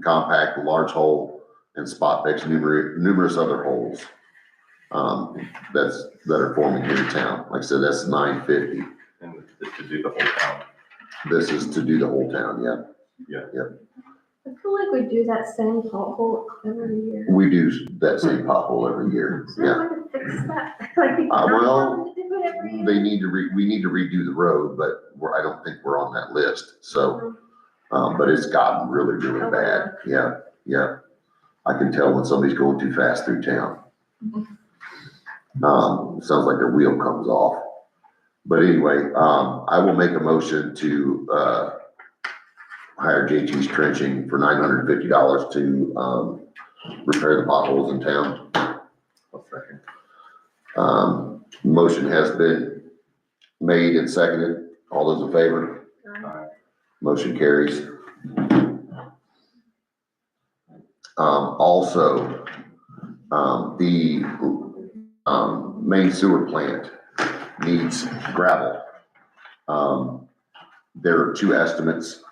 compact the large hole and spot fix numerous other holes. That are forming here in town. Like I said, that's $950.
And this should do the whole town.
This is to do the whole town, yeah.
I feel like we do that same pothole every year.
We do that same pothole every year,
So
yeah.
I can fix that. Like,
Well,
do it every year.
They need to we need to redo the road, but I don't think we're on that list, so. But it's gotten really, really
Oh,
bad, yeah. I can tell when somebody's going too fast through town. Sounds like their wheel comes off. But anyway, I will make a motion to, hire JT's Trenching for $950 to, repair the potholes in town.
One second.
Motion has been made and seconded. All those in favor? Motion carries. Also, the main sewer plant needs gravel. There are 2 estimates.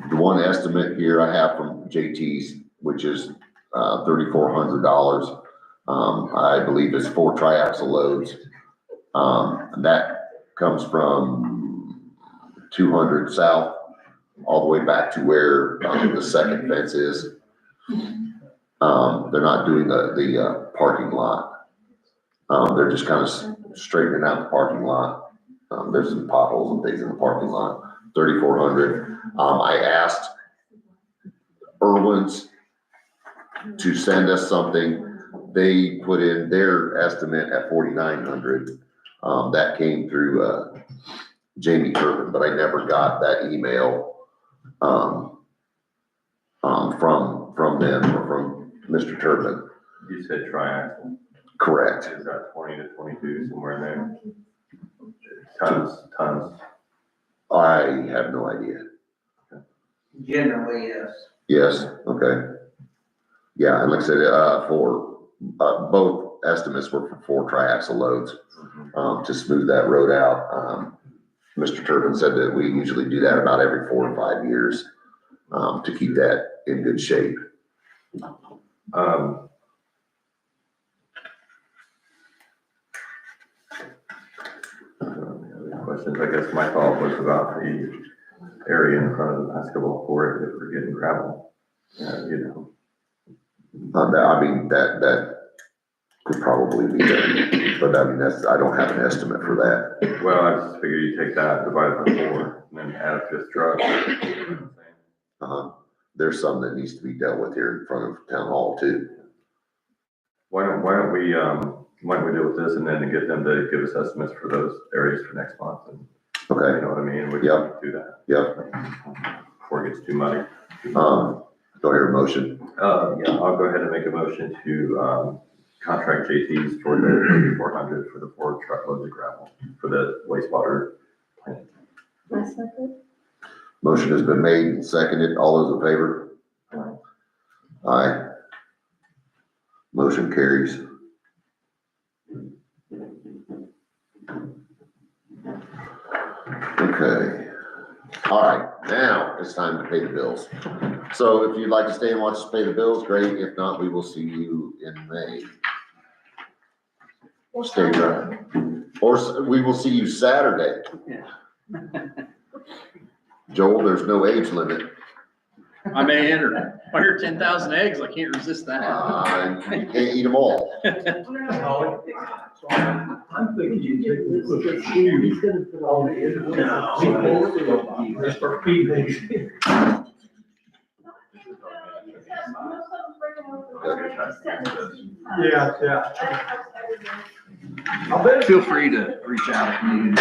The one estimate here I have from JT's, which is $3,400. I believe it's 4 triaxle loads. That comes from 200 south, all the way back to where, the second fence is. They're not doing the parking lot. They're just kind of straightening out the parking lot. There's some potholes and things in the parking lot, 3,400. I asked Irwin's to send us something. They put in their estimate at 4,900. That came through, Jamie Turbin, but I never got that email, from them or from Mr. Turbin.
You said triaxle.
Correct.
Is that 20 to 22, somewhere in there? Tons.
I have no idea.
Generally, yes.
Yes, okay. Yeah, and like I said, for, both estimates were for 4 triaxle loads, to smooth that road out. Mr. Turbin said that we usually do that about every 4 or 5 years, to keep that in good shape.
Questions, I guess my thought was about the area in front of the basketball court that we're getting gravel. You know,
That could probably be done, but I mean, I don't have an estimate for that.
well, I just figured you take that, divide it by 4, and then add a 5th truck. You know what I'm saying?
There's some that needs to be dealt with here in front of Town Hall too.
Why don't we deal with this and then get them to give us estimates for those areas for next month, and
Okay,
you know what I mean? We
Yep.
can do that
yep.
before it gets too muddy.
Do I hear a motion?
Yeah, I'll go ahead and make a motion to, contract JT's for the 3,400 for the 4 truckloads of gravel for the wastewater plant.
My second.
Motion has been made and seconded. All those in favor? Aye. Motion carries. Okay. All right, now it's time to pay the bills. So if you'd like to stay and watch us pay the bills, great. If not, we will see you in May. Stay dry. Or we will see you Saturday. Joel, there's no age limit.
I may enter. If I hear 10,000 eggs, I can't resist that.
You can't eat them all.
I'm thinking you take this look at shoes. Just for feeding. Yeah.
Feel free to reach out if you need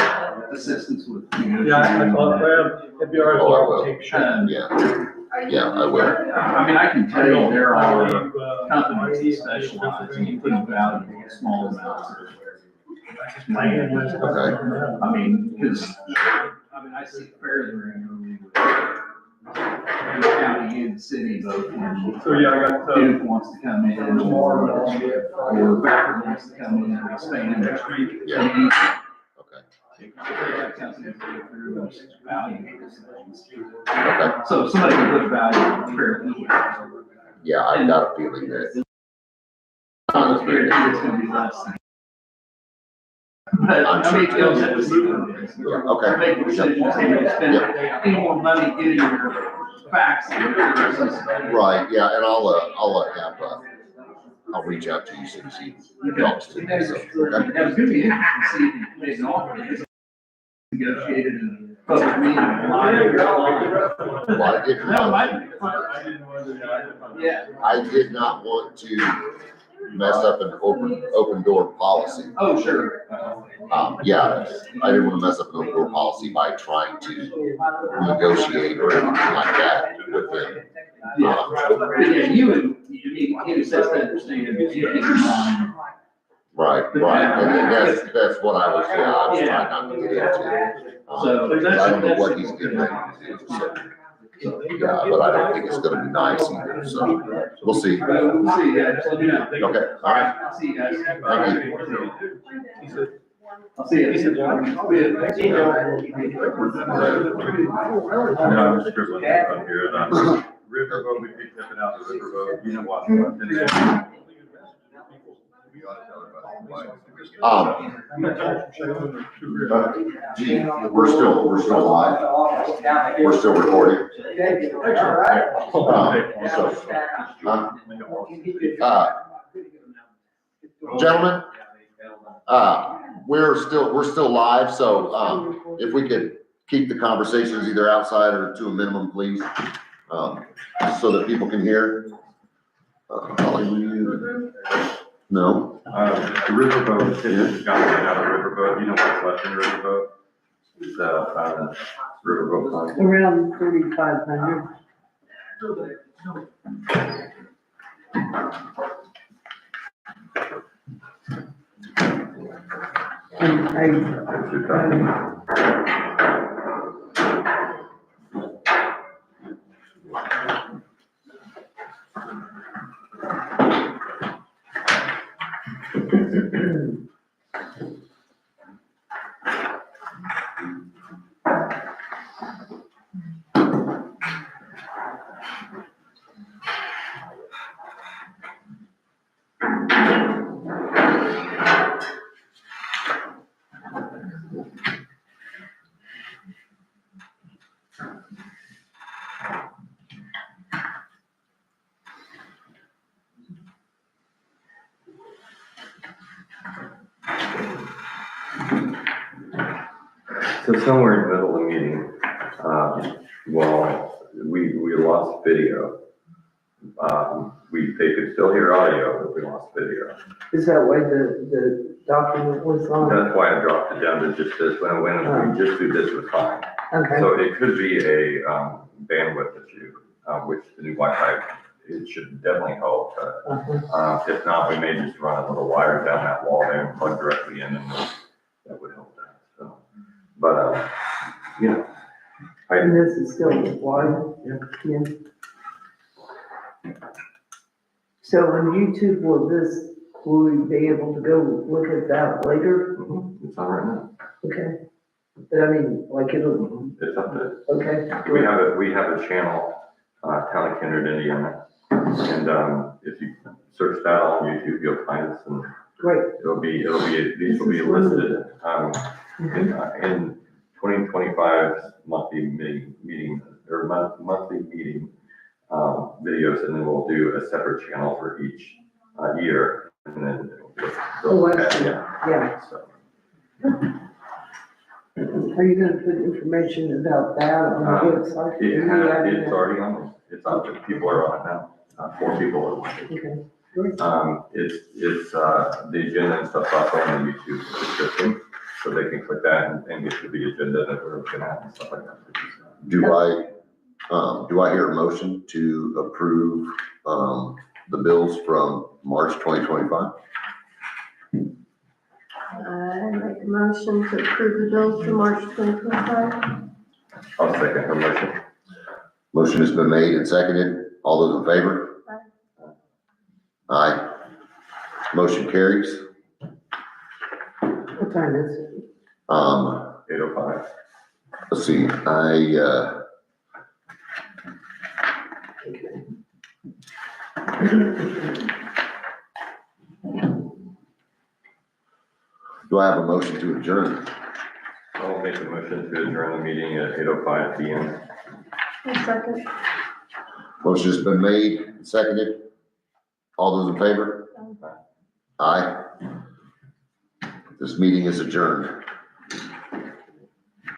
assistance with.
Yeah, I thought, well, it'd be all right.
Oh, I will.
Take shit.
Yeah, I will.
I mean, I can tell you there are companies that specialize in putting value in small amounts of land.
Okay.
I mean, because, I see it fairly regularly with the county and the city both. When
So, yeah, I got,
Duke wants to come in or Raffle wants to come in and expand their street.
Yeah. Okay.
That company go through and value those things.
Okay.
So if somebody can put value on fairly.
Yeah, I've got a feeling that.
It's gonna be less. But I mean, it goes at the.
Yeah, okay.
Make decisions, you spend any more money getting your facts.
Right, yeah, and I'll reach out to you soon as he talks to me. So, okay.
It was gonna be interesting to see if you made an offer. Negotiated in a public meeting.
Well, I did
No,
not,
yeah.
I did not want to mess up an open door policy.
Oh, sure.
Yeah, I didn't want to mess up an open door policy by trying to negotiate or anything like that with them.
Yeah, you would set that understanding.
Right, and that's what I was trying not to get into.
So
Because I don't know what he's getting ready to do, so, yeah, but I don't think it's gonna be nice either, so, we'll see.
We'll see, yeah, just let me know.
Okay, all right,
I'll see you guys.
thank you.
I'll see you. I'll be at.
No, I'm scribbling up here, Riverboat, we picked up it out the riverboat, you know what?
Gee, we're still live. We're still recording. Gentlemen, we're still live, so, if we could keep the conversations either outside or to a minimum, please, so that people can hear. Holly, will you? No?
The riverboat, it's got to get out of the riverboat, you know what's left in the riverboat? The, riverboat fund.
Around 3,500.
So somewhere in the middle of the meeting, well, we lost video. They could still hear audio, but we lost video.
Is that why the document was on?
That's why I dropped it down to just this, when I went and we just do this was fine.
Okay,
So it could be a bandwidth issue, which the new Wi-Fi, it should definitely help. If not, we may just run a little wire down that wall there and plug directly in, and that would help that, so. But, you know.
and this is still wide? Yeah. So on YouTube, will we be able to go look at that later?
It's on right now.
Okay. But I mean, like it'll,
It's up to,
okay.
we have a channel, Town of Kennard, Indiana. And, if you search that on YouTube, you'll find us, and
Great.
these will be listed, in 2025's monthly meeting, or monthly meeting, videos, and then we'll do a separate channel for each, year, and then.
Oh, I see.
Yeah.
Yeah.
So.
Are you gonna put information about that on the website?
It's already on, it's on, people are on it now, 4 people are watching.
Okay, great.
It's the agenda and stuff up on the YouTube description, so they can click that and get to the agenda that we're looking at and stuff like that.
Do I hear a motion to approve, the bills from March 2025?
I make a motion to approve the bills for March 2025.
I'll second her motion.
Motion has been made and seconded. All those in favor? Aye. Motion carries.
What time is it?
8:05.
Let's see, do I have a motion to adjourn?
I'll make a motion to adjourn the meeting at 8:05 PM.
A second.
Motion has been made and seconded. All those in favor? Aye. This meeting is adjourned.